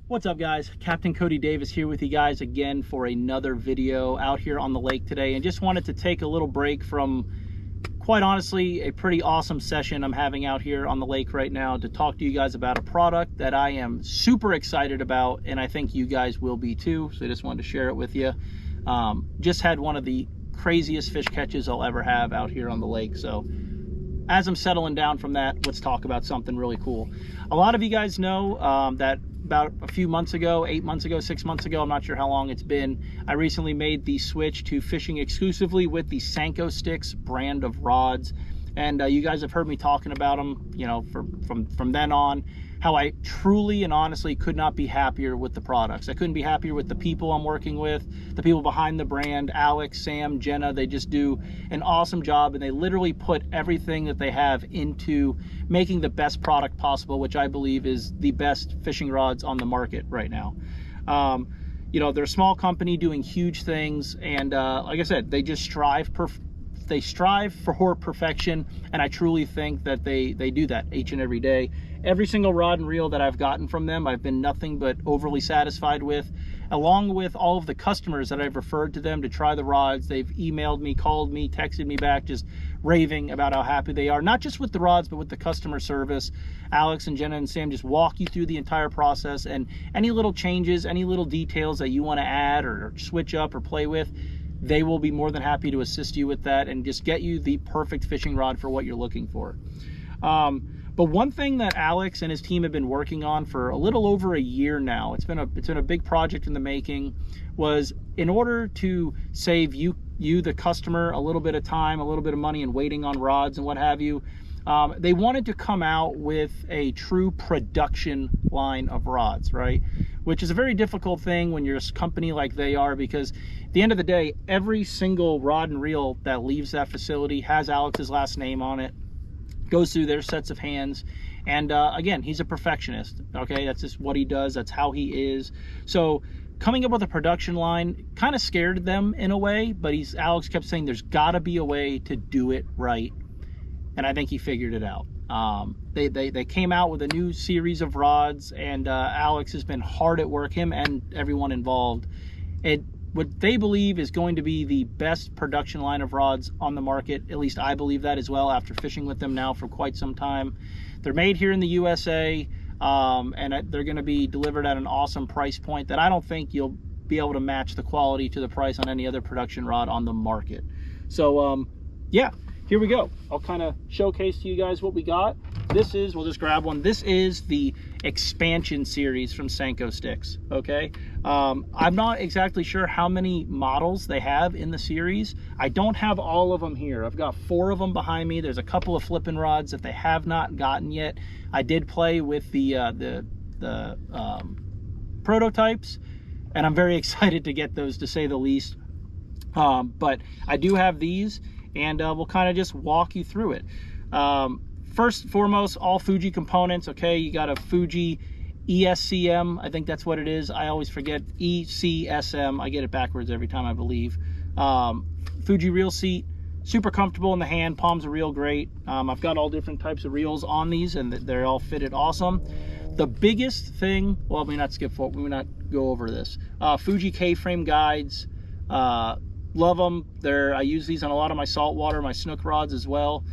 What's up, guys? Captain Cody Davis here with you guys again for another video out here on the lake today, and just wanted to take a little break from, quite honestly, a pretty awesome session I'm having out here on the lake right now to talk to you guys about a product that I am super excited about, and I think you guys will be too. So I just wanted to share it with you. Just had one of the craziest fish catches I'll ever have out here on the lake. So as I'm settling down from that, let's talk about something really cool. A lot of you guys know that about a few months ago, 8 months ago, 6 months ago, I'm not sure how long it's been, I recently made the switch to fishing exclusively with the Scenko Stix brand of rods. And you guys have heard me talking about them, you know, from then on, how I truly and honestly could not be happier with the products. I couldn't be happier with the people I'm working with, the people behind the brand, Alex, Sam, Jenna. They just do an awesome job, and they literally put everything that they have into making the best product possible, which I believe is the best fishing rods on the market right now. You know, they're a small company doing huge things, and like I said, they just strive for perfection, and I truly think that they do that each and every day. Every single rod and reel that I've gotten from them, I've been nothing but overly satisfied with, along with all of the customers that I've referred to them to try the rods. They've emailed me, called me, texted me back, just raving about how happy they are, not just with the rods, but with the customer service. Alex and Jenna and Sam just walk you through the entire process, and any little changes, any little details that you want to add or switch up or play with, they will be more than happy to assist you with that and just get you the perfect fishing rod for what you're looking for. But one thing that Alex and his team have been working on for a little over a year now, it's been a big project in the making, was in order to save you the customer a little bit of time, a little bit of money and waiting on rods and what have you, they wanted to come out with a true production line of rods, right? Which is a very difficult thing when you're a company like they are, because at the end of the day, every single rod and reel that leaves that facility has Alex's last name on it, goes through their sets of hands, and again, he's a perfectionist. Okay, that's just what he does, that's how he is. So coming up with a production line kind of scared them in a way, but Alex kept saying there's got to be a way to do it right, and I think he figured it out. They came out with a new series of rods, and Alex has been hard at work, him and everyone involved. What they believe is going to be the best production line of rods on the market. At least I believe that as well, after fishing with them now for quite some time. They're made here in the USA, and they're going to be delivered at an awesome price point that I don't think you'll be able to match the quality to the price on any other production rod on the market. So yeah, here we go. I'll kind of showcase to you guys what we got. This is, we'll just grab one. This is the expansion series from Scenko Stix, okay? I'm not exactly sure how many models they have in the series. I don't have all of them here. I've got 4 of them behind me. There's a couple of flipping rods that they have not gotten yet. I did play with the prototypes, and I'm very excited to get those, to say the least. But I do have these, and we'll kind of just walk you through it. First and foremost, all Fuji components, okay? You got a Fuji ESCM, I think that's what it is. I always forget, ECSM. I get it backwards every time, I believe. Fuji reel seat, super comfortable in the hand, palms are real great. I've got all different types of reels on these, and they're all fitted awesome. The biggest thing, well, we not skip forward, we not go over this. Fuji K-frame guides, love them. I use these on a lot of my saltwater, my snook rods as well.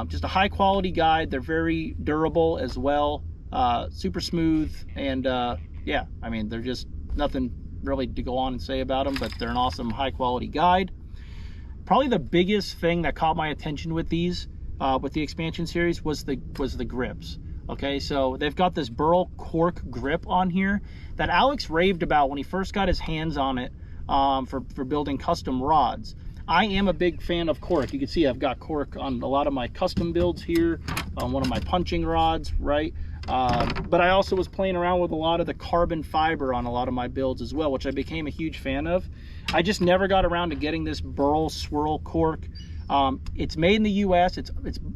Just a high quality guide. They're very durable as well, super smooth, and yeah, I mean, they're just nothing really to go on and say about them, but they're an awesome high quality guide. Probably the biggest thing that caught my attention with these, with the expansion series, was the grips. Okay, so they've got this burl cork grip on here that Alex raved about when he first got his hands on it, for building custom rods. I am a big fan of cork. You can see I've got cork on a lot of my custom builds here, on one of my punching rods, right? But I also was playing around with a lot of the carbon fiber on a lot of my builds as well, which I became a huge fan of. I just never got around to getting this burl swirl cork. It's made in the US. It's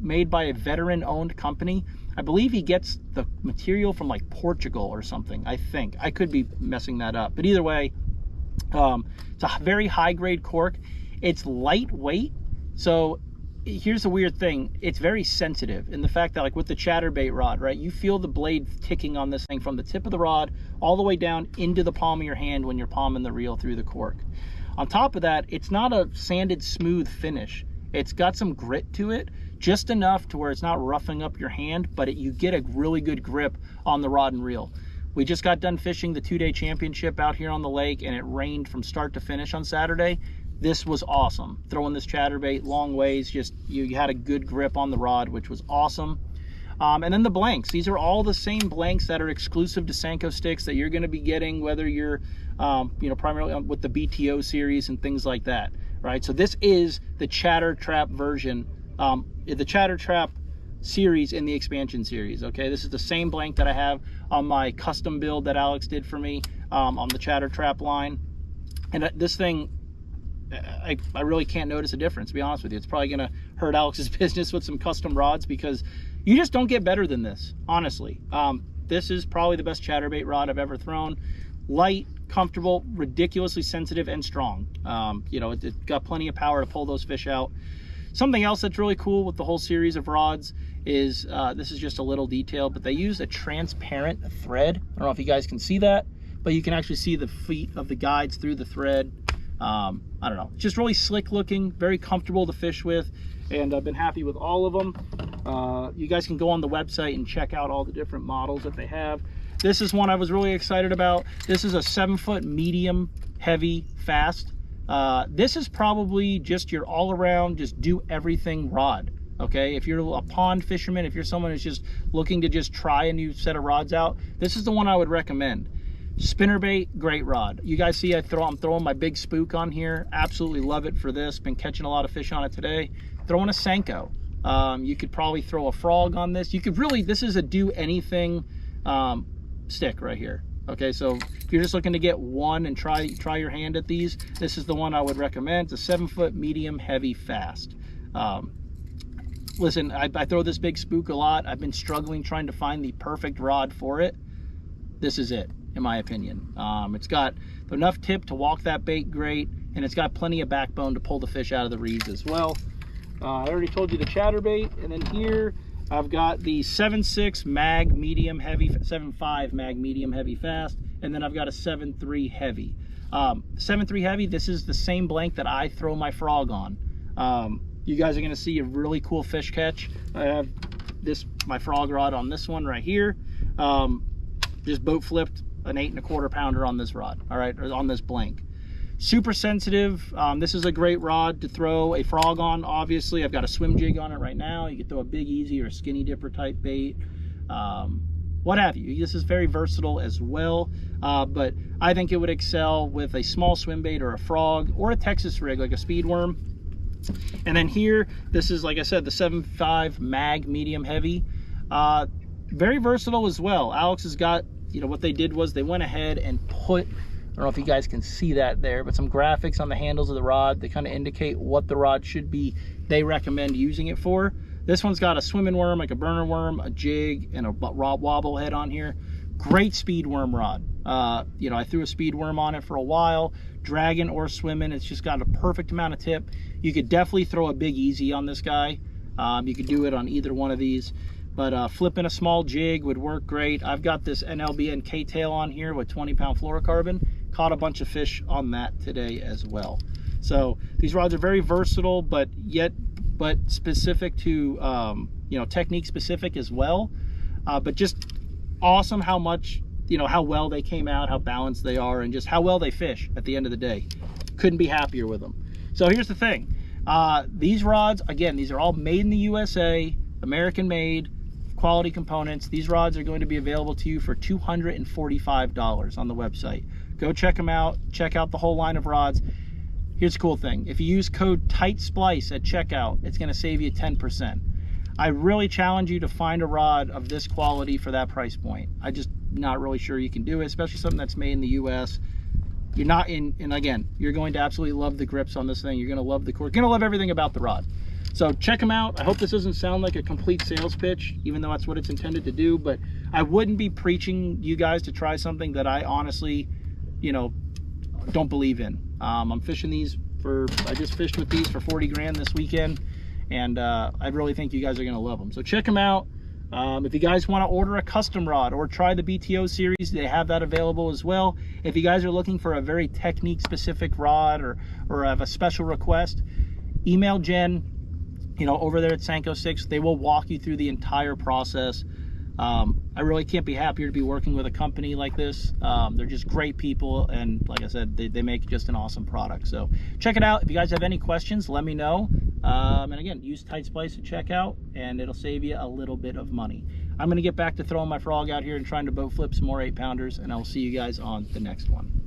made by a veteran-owned company. I believe he gets the material from like Portugal or something, I think. I could be messing that up. But either way, it's a very high-grade cork. It's lightweight, so here's the weird thing. It's very sensitive in the fact that, like with the chatterbait rod, right, you feel the blade ticking on this thing from the tip of the rod all the way down into the palm of your hand when you're palming the reel through the cork. On top of that, it's not a sanded smooth finish. It's got some grit to it, just enough to where it's not roughing up your hand, but you get a really good grip on the rod and reel. We just got done fishing the 2-day championship out here on the lake, and it rained from start to finish on Saturday. This was awesome. Throwing this chatterbait long ways, just you had a good grip on the rod, which was awesome. And then the blanks. These are all the same blanks that are exclusive to Scenko Stix that you're going to be getting, whether you're, primarily with the BTO series and things like that, right? So this is the Chatter Trap version, the Chatter Trap series in the expansion series. Okay, this is the same blank that I have on my custom build that Alex did for me on the Chatter Trap line. And this thing, I really can't notice a difference, to be honest with you. It's probably going to hurt Alex's business with some custom rods, because you just don't get better than this, honestly. This is probably the best chatterbait rod I've ever thrown. Light, comfortable, ridiculously sensitive, and strong. It's got plenty of power to pull those fish out. Something else that's really cool with the whole series of rods is, this is just a little detail, but they use a transparent thread. I don't know if you guys can see that, but you can actually see the feet of the guides through the thread. I don't know, just really slick looking, very comfortable to fish with, and I've been happy with all of them. You guys can go on the website and check out all the different models that they have. This is one I was really excited about. This is a 7-foot medium heavy fast. This is probably just your all-around, just do everything rod. Okay, if you're a pond fisherman, if you're someone who's just looking to just try a new set of rods out, this is the one I would recommend. Spinnerbait, great rod. You guys see I'm throwing my big spook on here. Absolutely love it for this. Been catching a lot of fish on it today. Throwing a Scenko. You could probably throw a frog on this. You could really, this is a do anything stick right here. Okay, so if you're just looking to get one and try your hand at these, this is the one I would recommend. It's a 7-foot medium heavy fast. Listen, I throw this big spook a lot. I've been struggling trying to find the perfect rod for it. This is it, in my opinion. It's got enough tip to walk that bait great, and it's got plenty of backbone to pull the fish out of the reeds as well. I already told you the chatterbait, and then here I've got the 7.6 mag medium heavy, 7.5 mag medium heavy fast, and then I've got a 7.3 heavy. 7.3 heavy, this is the same blank that I throw my frog on. You guys are gonna see a really cool fish catch. I have my frog rod on this one right here. Just boat flipped an 8 1/4 pounder on this rod, all right, or on this blank. Super sensitive. This is a great rod to throw a frog on. Obviously, I've got a swim jig on it right now. You could throw a big easy or a skinny dipper type bait, what have you. This is very versatile as well, but I think it would excel with a small swim bait or a frog or a Texas rig like a speed worm. And then here, this is, like I said, the 7.5 mag medium heavy. Very versatile as well. Alex has got, what they did was they went ahead and put, I don't know if you guys can see that there, but some graphics on the handles of the rod. They kind of indicate what the rod should be, they recommend using it for. This one's got a swimming worm, like a burner worm, a jig, and a wobble head on here. Great speed worm rod. I threw a speed worm on it for a while, dragging or swimming. It's just got a perfect amount of tip. You could definitely throw a big easy on this guy. You could do it on either one of these. But flipping a small jig would work great. I've got this NLBN K-tail on here with 20-pound fluorocarbon. Caught a bunch of fish on that today as well. So these rods are very versatile, but specific to technique specific as well. But just awesome how much, how well they came out, how balanced they are, and just how well they fish at the end of the day. Couldn't be happier with them. So here's the thing. These rods, again, these are all made in the USA, American made, quality components. These rods are going to be available to you for $245 on the website. Go check them out. Check out the whole line of rods. Here's the cool thing. If you use code TIGHTSPLICE at checkout, it's going to save you 10%. I really challenge you to find a rod of this quality for that price point. I just not really sure you can do it, especially something that's made in the US. You're not in, and again, you're going to absolutely love the grips on this thing. You're going to love the cord. You're going to love everything about the rod. So check them out. I hope this doesn't sound like a complete sales pitch, even though that's what it's intended to do, but I wouldn't be preaching you guys to try something that I honestly, don't believe in. I'm fishing these I just fished with these for 40 grand this weekend, and I really think you guys are going to love them. So check them out. If you guys want to order a custom rod or try the BTO series, they have that available as well. If you guys are looking for a very technique specific rod or have a special request, email Jen, you know, over there at Scenko Stix. They will walk you through the entire process. I really can't be happier to be working with a company like this. They're just great people, and like I said, they make just an awesome product. So check it out. If you guys have any questions, let me know. And again, use Tight Splice at checkout, and it'll save you a little bit of money. I'm going to get back to throwing my frog out here and trying to boat flip some more 8-pounders, and I'll see you guys on the next one.